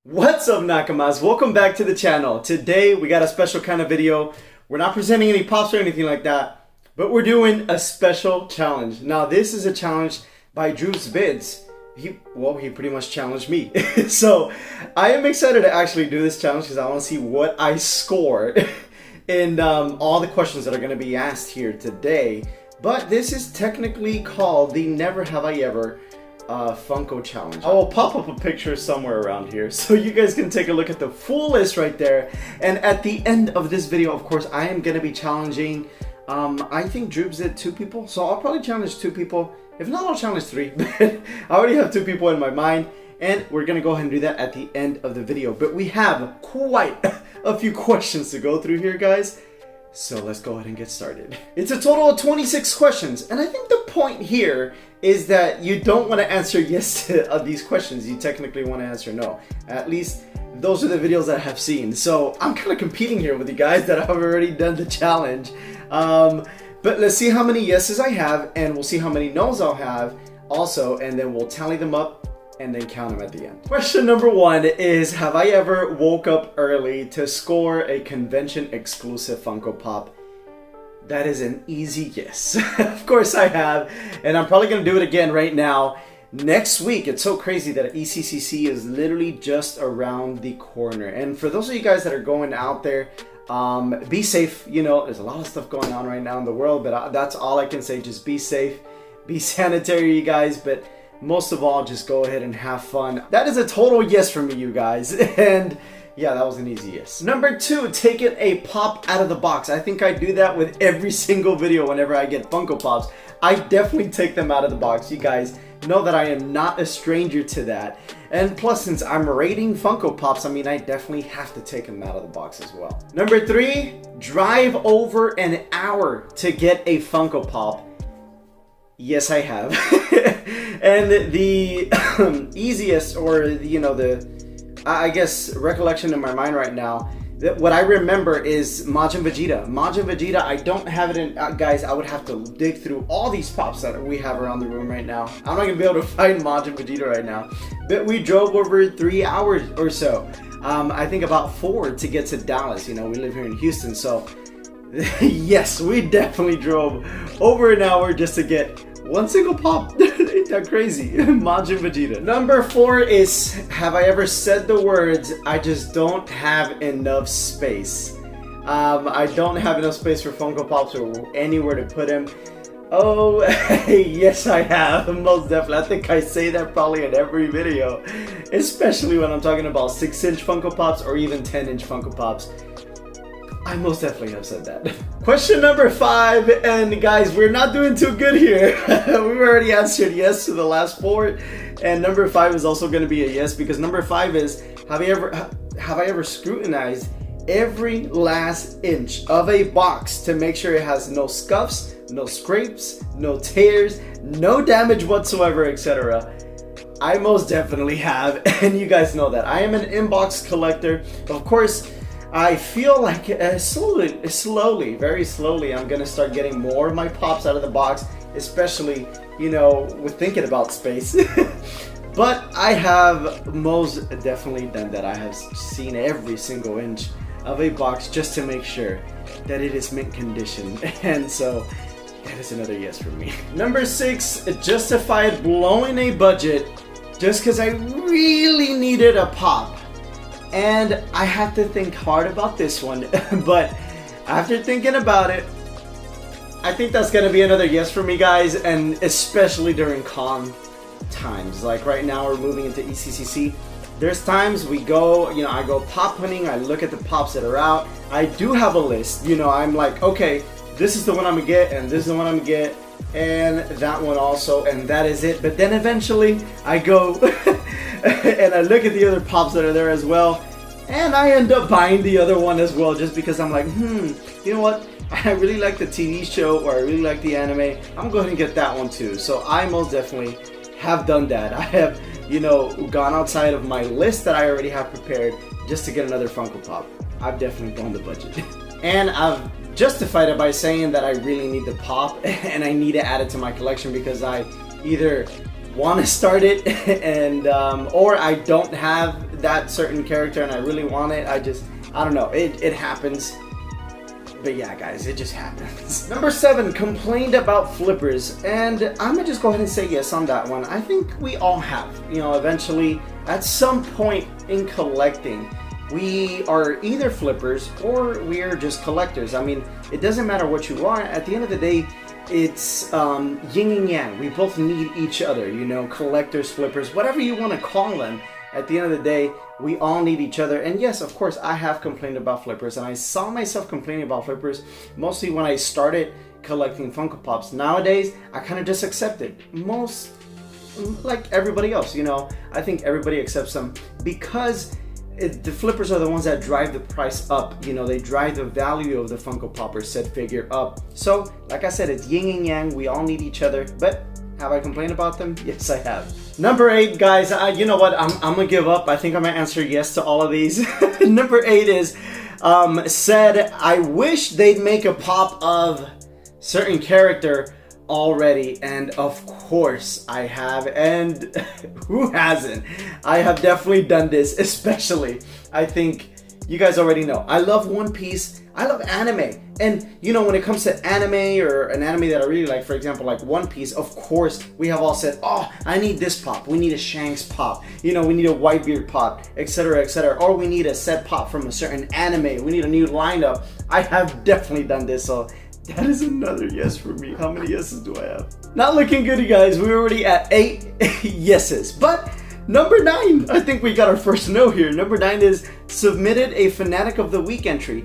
What's up, Nakamas? Welcome back to the channel. Today we got a special kind of video. We're not presenting any pops or anything like that, but we're doing a special challenge. Now this is a challenge by Droobz Vids. He pretty much challenged me. So I am excited to actually do this challenge because I want to see what I score in all the questions that are going to be asked here today. But this is technically called the Never Have I Ever Funko Challenge. I will pop up a picture somewhere around here so you guys can take a look at the full list right there. And at the end of this video, of course, I am going to be challenging, I think Droobz did 2 people, so I'll probably challenge 2 people. If not, I'll challenge 3, but I already have 2 people in my mind, and we're going to go ahead and do that at the end of the video. But we have quite a few questions to go through here, guys. So let's go ahead and get started. It's a total of 26 questions, and I think the point here is that you don't want to answer yes to these questions. You technically want to answer no. At least those are the videos that I have seen. So I'm kind of competing here with you guys that have already done the challenge. But let's see how many yeses I have, and we'll see how many no's I'll have also, and then we'll tally them up and then count them at the end. Question number 1 is, have I ever woke up early to score a convention exclusive Funko Pop? That is an easy yes. Of course I have, and I'm probably gonna do it again right now. Next week, it's so crazy that ECCC is literally just around the corner. And for those of you guys that are going out there, be safe. You know, there's a lot of stuff going on right now in the world, but that's all I can say. Just be safe, be sanitary, you guys, but most of all, just go ahead and have fun. That is a total yes for me, you guys. And yeah, that was an easy yes. Number 2, taking a pop out of the box. I think I do that with every single video whenever I get Funko Pops. I definitely take them out of the box. You guys know that I am not a stranger to that. And plus, since I'm rating Funko Pops, I mean, I definitely have to take them out of the box as well. Number 3, drive over an hour to get a Funko Pop. Yes, I have. And the easiest, or you know, the I guess recollection in my mind right now, that what I remember is Majin Vegeta. Majin Vegeta, I don't have it in, guys, I would have to dig through all these pops that we have around the room right now. I'm not gonna be able to find Majin Vegeta right now. But we drove over 3 hours or so. I think about 4 to get to Dallas. You know, we live here in Houston, so yes, we definitely drove over an hour just to get one single pop. Ain't that crazy? Majin Vegeta. Number 4 is, have I ever said the words, I just don't have enough space? I don't have enough space for Funko Pops or anywhere to put them. Oh, yes I have, most definitely. I think I say that probably in every video, especially when I'm talking about 6-inch Funko Pops or even 10-inch Funko Pops. I most definitely have said that. Question number 5, and guys, we're not doing too good here. We've already answered yes to the last 4, and number 5 is also going to be a yes, because number 5 is, have I ever scrutinized every last inch of a box to make sure it has no scuffs, no scrapes, no tears, no damage whatsoever, etc. I most definitely have, and you guys know that. I am an inbox collector. Of course, I feel like slowly, very slowly, I'm gonna start getting more of my pops out of the box, especially, you know, with thinking about space. But I have most definitely done that. I have seen every single inch of a box just to make sure that it is mint condition. And so that is another yes for me. Number 6, justified blowing a budget just because I really needed a pop. And I have to think hard about this one, but after thinking about it, I think that's gonna be another yes for me, guys, and especially during con times. Like right now, we're moving into ECCC. There's times we go, you know, I go pop hunting, I look at the pops that are out. I do have a list, you know, I'm like, okay, this is the one I'm gonna get, and this is the one I'm gonna get, and that one also, and that is it. But then eventually, I go and I look at the other pops that are there as well, and I end up buying the other one as well, just because I'm like, you know what, I really like the TV show, or I really like the anime, I'm going to get that one too. So I most definitely have done that. I have, you know, gone outside of my list that I already have prepared just to get another Funko Pop. I've definitely blown the budget. And I've justified it by saying that I really need the pop and I need to add it to my collection, because I either want to start it and or I don't have that certain character and I really want it, I don't know, it happens. But yeah, guys, it just happens. Number 7, complained about flippers. And I'm gonna just go ahead and say yes on that one. I think we all have. You know, eventually, at some point in collecting, we are either flippers or we are just collectors. I mean, it doesn't matter what you are. At the end of the day, it's yin and yang. We both need each other, you know, collectors, flippers, whatever you want to call them. At the end of the day, we all need each other. And yes, of course, I have complained about flippers, and I saw myself complaining about flippers mostly when I started collecting Funko Pops. Nowadays, I kind of just accept it. Most, like everybody else, you know, I think everybody accepts them because the flippers are the ones that drive the price up. You know, they drive the value of the Funko Pop or said figure up. So, like I said, it's yin and yang. We all need each other. But have I complained about them? Yes, I have. Number 8, guys, you know what? I'm gonna give up. I think I'm gonna answer yes to all of these. Number 8 is said, I wish they'd make a pop of certain character already. And of course I have, and who hasn't? I have definitely done this, especially, I think you guys already know, I love One Piece, I love anime, and you know, when it comes to anime or an anime that I really like, for example, like One Piece, of course, we have all said, oh, I need this pop, we need a Shanks pop, you know, we need a Whitebeard pop, etc., or we need a set pop from a certain anime, we need a new lineup. I have definitely done this, so that is another yes for me. How many yeses do I have? Not looking good, you guys. We're already at 8 yeses. But number 9, I think we got our first no here. Number 9 is submitted a Fanatic of the Week entry.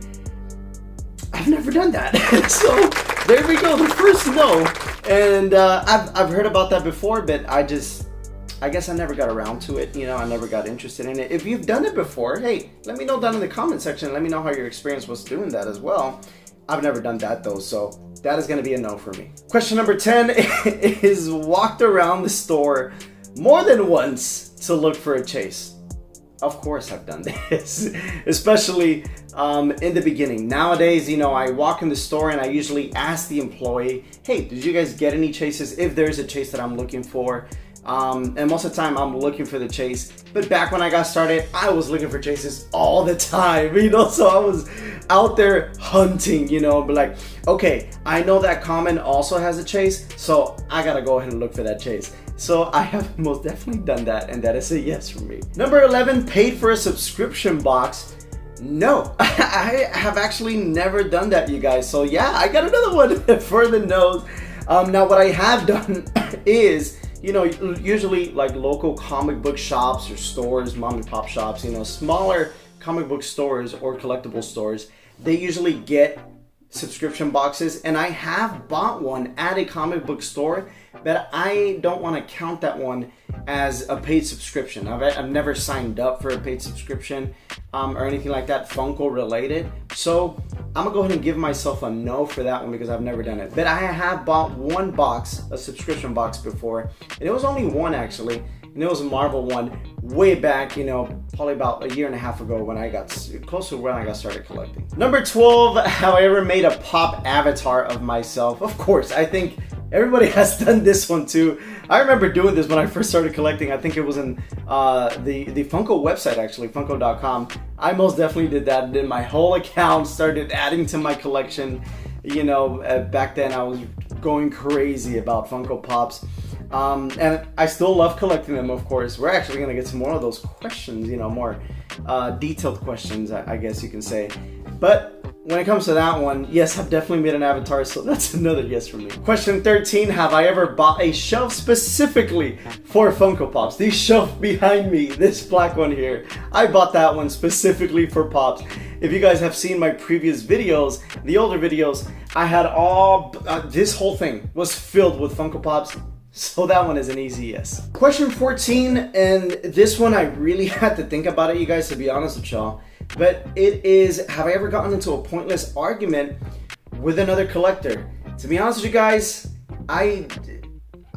I've never done that. So there we go, the first no. And I've heard about that before, but I guess I never got around to it. You know, I never got interested in it. If you've done it before, hey, let me know down in the comment section. Let me know how your experience was doing that as well. I've never done that though, so that is going to be a no for me. Question number 10 is walked around the store more than once to look for a chase. Of course I've done this, especially in the beginning. Nowadays, you know, I walk in the store and I usually ask the employee, hey, did you guys get any chases? If there's a chase that I'm looking for. And most of the time I'm looking for the chase. But back when I got started, I was looking for chases all the time, you know, so I was out there hunting, you know, but like, okay, I know that Common also has a chase, so I gotta go ahead and look for that chase. So I have most definitely done that, and that is a yes for me. Number 11, paid for a subscription box. No, I have actually never done that, you guys. So yeah, I got another one for the no's. Now what I have done is, you know, usually like local comic book shops or stores, mom and pop shops, you know, smaller comic book stores or collectible stores, they usually get subscription boxes, and I have bought one at a comic book store, but I don't want to count that one as a paid subscription. I've never signed up for a paid subscription or anything like that, Funko related. So I'm gonna go ahead and give myself a no for that one because I've never done it. But I have bought one box, a subscription box before, and it was only one actually, and it was a Marvel one way back, you know, probably about a year and a half ago when I got close to when I got started collecting. Number 12, have I ever made a pop avatar of myself? Of course, I think everybody has done this one too. I remember doing this when I first started collecting. I think it was in the Funko website actually, Funko.com. I most definitely did that. Did my whole account, started adding to my collection. You know, back then I was going crazy about Funko Pops. And I still love collecting them, of course. We're actually going to get some more of those questions, you know, more detailed questions, I guess you can say. But when it comes to that one, yes, I've definitely made an avatar, so that's another yes for me. Question 13, have I ever bought a shelf specifically for Funko Pops? The shelf behind me, this black one here, I bought that one specifically for Pops. If you guys have seen my previous videos, the older videos, I had all, this whole thing was filled with Funko Pops. So that one is an easy yes. Question 14, and this one I really had to think about it, you guys, to be honest with y'all. But it is, have I ever gotten into a pointless argument with another collector? To be honest with you guys, I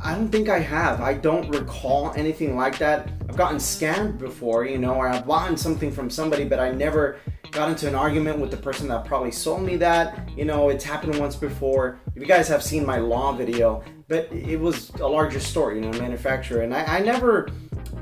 don't think I have. I don't recall anything like that. I've gotten scammed before, you know, or I've bought something from somebody, but I never got into an argument with the person that probably sold me that. You know, it's happened once before. If you guys have seen my law video, but it was a larger store, you know, manufacturer, and I never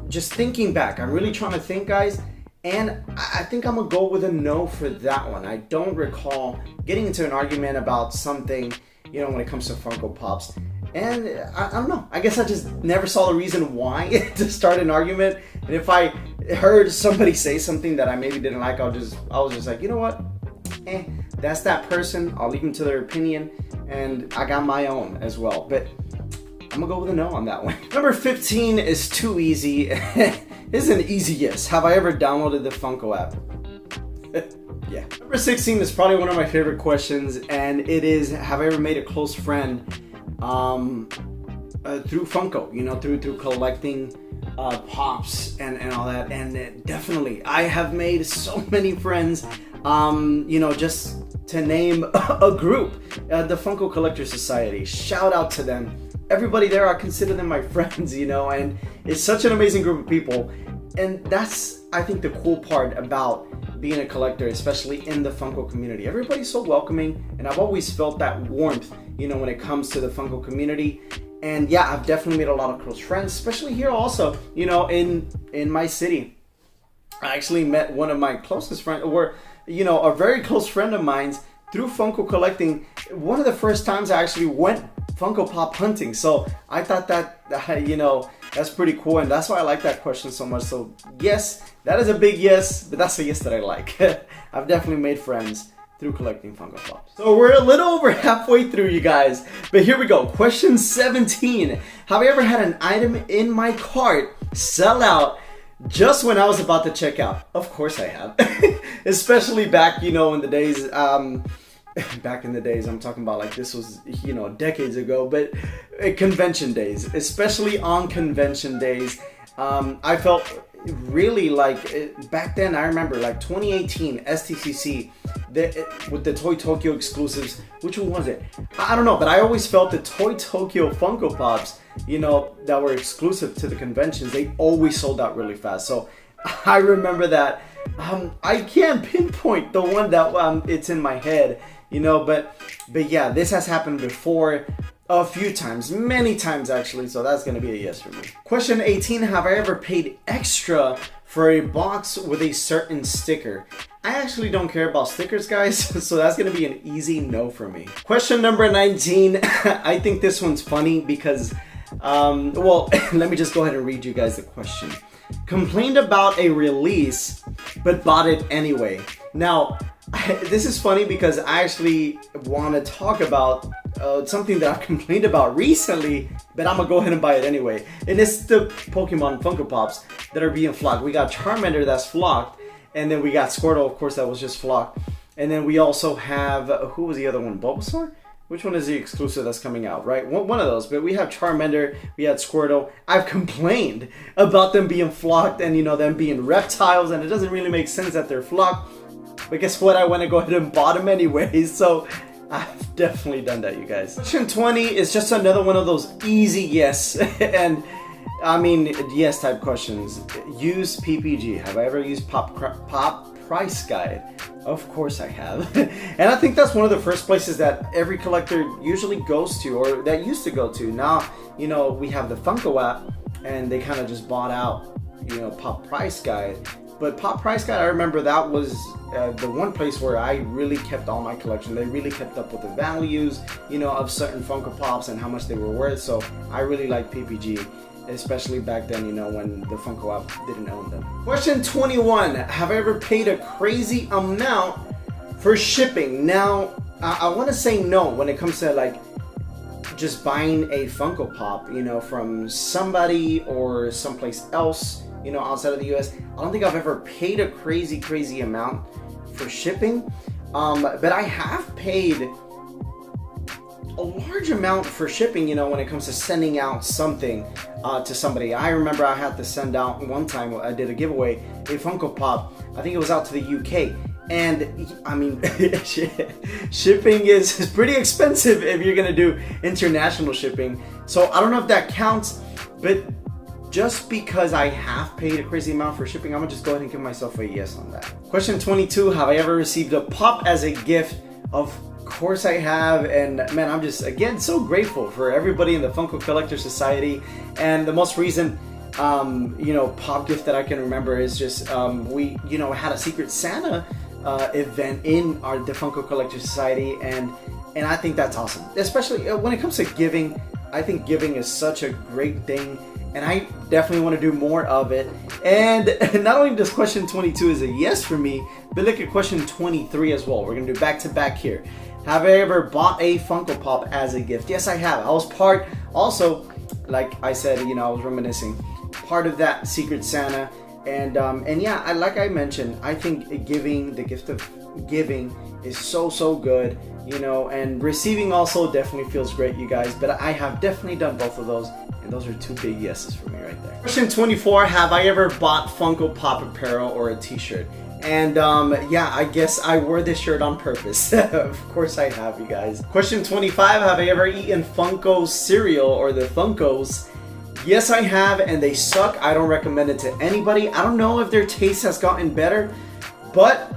just thinking back, I'm really trying to think, guys, and I think I'm gonna go with a no for that one. I don't recall getting into an argument about something, you know, when it comes to Funko Pops. And I don't know, I guess I just never saw a reason why to start an argument. And if I heard somebody say something that I maybe didn't like, I was just like, you know what? That's that person. I'll leave them to their opinion, and I got my own as well. But I'm gonna go with a no on that one. Number 15 is too easy. It's an easy yes. Have I ever downloaded the Funko app? Yeah. Number 16 is probably one of my favorite questions, and it is, have I ever made a close friend through Funko? You know, through collecting pops and all that. And definitely, I have made so many friends. You know, just to name a group, the Funko Collector Society. Shout out to them. Everybody there, I consider them my friends, you know, and it's such an amazing group of people. And that's, I think, the cool part about being a collector, especially in the Funko community. Everybody's so welcoming, and I've always felt that warmth, you know, when it comes to the Funko community. And yeah, I've definitely made a lot of close friends, especially here also, you know, in my city. I actually met one of my closest friends, or, you know, a very close friend of mine's through Funko collecting. One of the first times I actually went Funko Pop hunting. So I thought that, you know, that's pretty cool. And that's why I like that question so much. So yes, that is a big yes, but that's a yes that I like. I've definitely made friends through collecting Funko Pops. So we're a little over halfway through, you guys. But here we go. Question 17. Have I ever had an item in my cart sell out just when I was about to check out? Of course I have. Especially back, you know, in the days, back in the days, I'm talking about like this was, you know, decades ago, but convention days, especially on convention days, I felt really like back then. I remember like 2018 STCC with the Toy Tokyo exclusives. Which one was it? I don't know, but I always felt the Toy Tokyo Funko Pops, you know, that were exclusive to the conventions, they always sold out really fast. So I remember that. I can't pinpoint the one that it's in my head, you know, but yeah, this has happened before a few times, many times actually, so that's gonna be a yes for me. Question 18, have I ever paid extra for a box with a certain sticker? I actually don't care about stickers, guys, so that's gonna be an easy no for me. Question number 19, I think this one's funny because, well, let me just go ahead and read you guys the question. Complained about a release, but bought it anyway. Now, this is funny because I actually want to talk about something that I've complained about recently, but I'm gonna go ahead and buy it anyway. And it's the Pokemon Funko Pops that are being flocked. We got Charmander that's flocked, and then we got Squirtle, of course, that was just flocked. And then we also have, who was the other one? Bulbasaur? Which one is the exclusive that's coming out, right? One of those, but we have Charmander, we had Squirtle. I've complained about them being flocked and, you know, them being reptiles, and it doesn't really make sense that they're flocked. But guess what? I went and go ahead and bought them anyways, so I've definitely done that, you guys. Question 20 is just another one of those easy yes, and I mean, yes type questions. Use PPG. Have I ever used Pop Price Guide? Of course I have. And I think that's one of the first places that every collector usually goes to, or that used to go to. Now, you know, we have the Funko app, and they kind of just bought out, you know, Pop Price Guide. But Pop Price Guide, I remember that was the one place where I really kept all my collection. They really kept up with the values, you know, of certain Funko Pops and how much they were worth. So I really like PPG, especially back then, you know, when the Funko app didn't own them. Question 21, have I ever paid a crazy amount for shipping? Now, I want to say no when it comes to like just buying a Funko Pop, you know, from somebody or someplace else, you know, outside of the US. I don't think I've ever paid a crazy amount for shipping, but I have paid a large amount for shipping, you know, when it comes to sending out something to somebody. I remember I had to send out one time, I did a giveaway, a Funko Pop. I think it was out to the UK. And I mean, shipping is pretty expensive if you're gonna do international shipping. So I don't know if that counts, but just because I have paid a crazy amount for shipping, I'm gonna just go ahead and give myself a yes on that. Question 22, have I ever received a pop as a gift? Of course I have, and man, I'm just, again, so grateful for everybody in the Funko Collector Society. And the most recent pop gift that I can remember is just we had a Secret Santa event in the Funko Collector Society, and I think that's awesome, especially when it comes to giving. I think giving is such a great thing, and I definitely want to do more of it. And not only does question 22 is a yes for me, but look at question 23 as well. We're gonna do back to back here. Have I ever bought a Funko Pop as a gift? Yes, I have. I was part, also, like I said, I was reminiscing, part of that Secret Santa. And yeah, like I mentioned, I think the gift of giving is so good, and receiving also definitely feels great, you guys. But I have definitely done both of those, and those are two big yeses for me right there. Question 24, have I ever bought Funko Pop apparel or a t-shirt? And yeah, I guess I wore this shirt on purpose. Of course I have, you guys. Question 25, have I ever eaten Funko cereal or the Funkos? Yes, I have, and they suck. I don't recommend it to anybody. I don't know if their taste has gotten better, but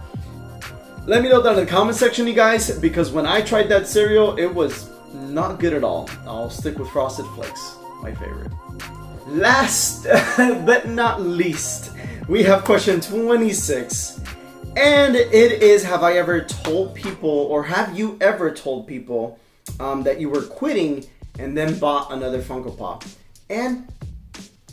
let me know down in the comment section, you guys, because when I tried that cereal, it was not good at all. I'll stick with Frosted Flakes, my favorite. Last but not least, we have question 26, and it is, have I ever told people, or have you ever told people that you were quitting and then bought another Funko Pop? And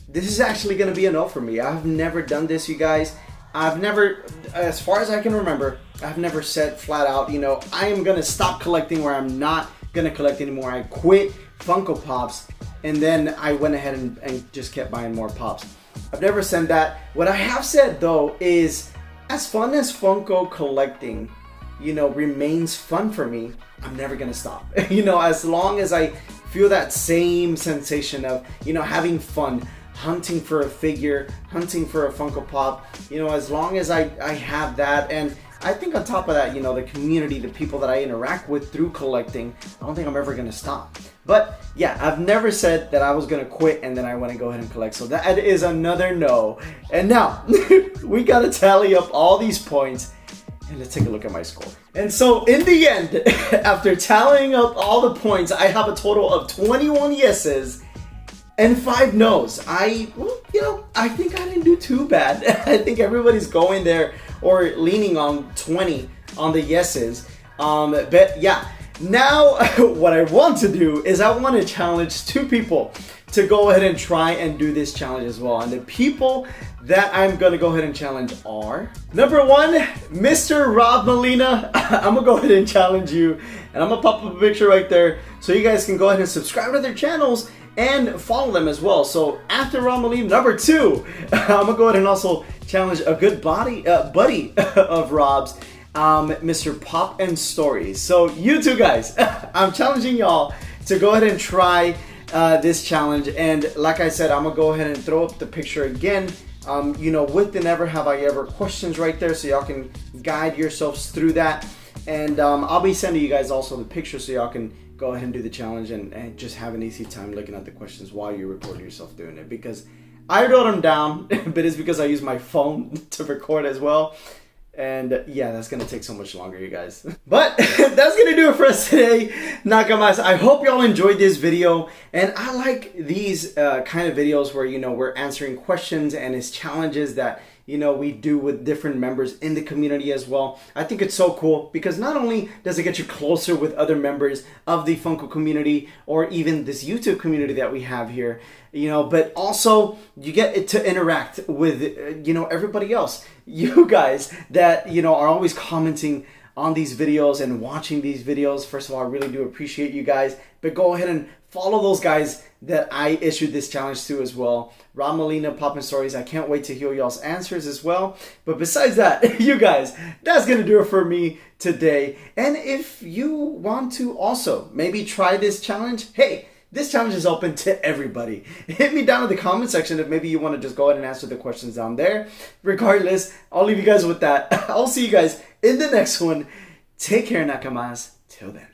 this is actually going to be a no for me. I've never done this, you guys. I've never, as far as I can remember, I've never said flat out, I am going to stop collecting, where I'm not going to collect anymore. I quit Funko Pops, and then I went ahead and just kept buying more Pops. I've never said that. What I have said, though, is as fun as Funko collecting, remains fun for me, I'm never going to stop. As long as I feel that same sensation of, having fun, hunting for a figure, hunting for a Funko Pop, as long as I have that. And I think on top of that, the community, the people that I interact with through collecting, I don't think I'm ever going to stop. But yeah, I've never said that I was going to quit and then I want to go ahead and collect. So that is another no. And now we got to tally up all these points, and let's take a look at my score. And so in the end, after tallying up all the points, I have a total of 21 yeses and 5 no's. I think I didn't do too bad. I think everybody's going there or leaning on 20 on the yeses. But yeah, now what I want to do is I want to challenge 2 people to go ahead and try and do this challenge as well. And the people that I'm going to go ahead and challenge are, number 1, Mr. Rob Molina. I'm going to go ahead and challenge you, and I'm going to pop up a picture right there so you guys can go ahead and subscribe to their channels and follow them as well. So after Rob Molina, number 2, I'm going to go ahead and also challenge a good buddy of Rob's, Mr. Pop and Stories. So you 2 guys, I'm challenging y'all to go ahead and try this challenge. And like I said, I'm gonna go ahead and throw up the picture again, with the never have I ever questions right there, so y'all can guide yourselves through that. And I'll be sending you guys also the picture so y'all can go ahead and do the challenge and just have an easy time looking at the questions while you're recording yourself doing it, because I wrote them down but it's because I use my phone to record as well. And yeah, that's gonna take so much longer, you guys. But that's gonna do it for us today, Nakamas. I hope y'all enjoyed this video, and I like these kind of videos where we're answering questions and it's challenges that we do with different members in the community as well. I think it's so cool because not only does it get you closer with other members of the Funko community or even this YouTube community that we have here, but also you get to interact with, everybody else. You guys that, are always commenting on these videos and watching these videos. First of all, I really do appreciate you guys, but go ahead and follow those guys that I issued this challenge to as well. Rob Molina, Pop and Stories. I can't wait to hear y'all's answers as well. But besides that, you guys, that's going to do it for me today. And if you want to also maybe try this challenge, hey, this challenge is open to everybody. Hit me down in the comment section if maybe you want to just go ahead and answer the questions down there. Regardless, I'll leave you guys with that. I'll see you guys in the next one. Take care, Nakamas. Till then.